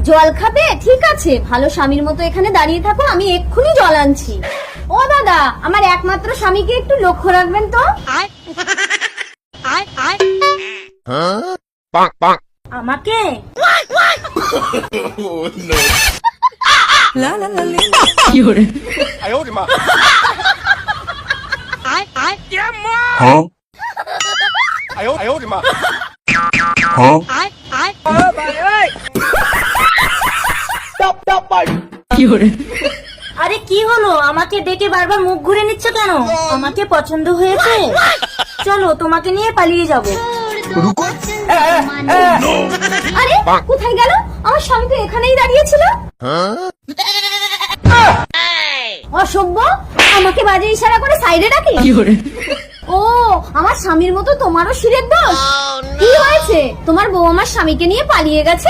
জল খাবে? ঠিক আছে, ভালো স্বামীর মতো এখানে দাঁড়িয়ে থাকো, আমি এক্ষুনি জল আনছি। ও দাদা, আমার একমাত্র স্বামীকে একটু লক্ষ্য রাখবেন তো। আমাকে আরে কি হলো, আমাকে ডেকে বারবার মুখ ঘুরে নিচ্ছ কেন? আমাকে পছন্দ হয়েছে? চলো, তোমাকে নিয়ে পালিয়ে যাব। আরে কোথায় গেল? আমার স্বামী তো এখানেই দাঁড়িয়ে ছিল। অসভ্য, আমাকে বাজে ইশারা করে সাইডে ডাকে। ও, আমার স্বামীর মতো তোমারও শিরের দোষ? কি হয়েছে? তোমার বউ আমার স্বামীকে নিয়ে পালিয়ে গেছে।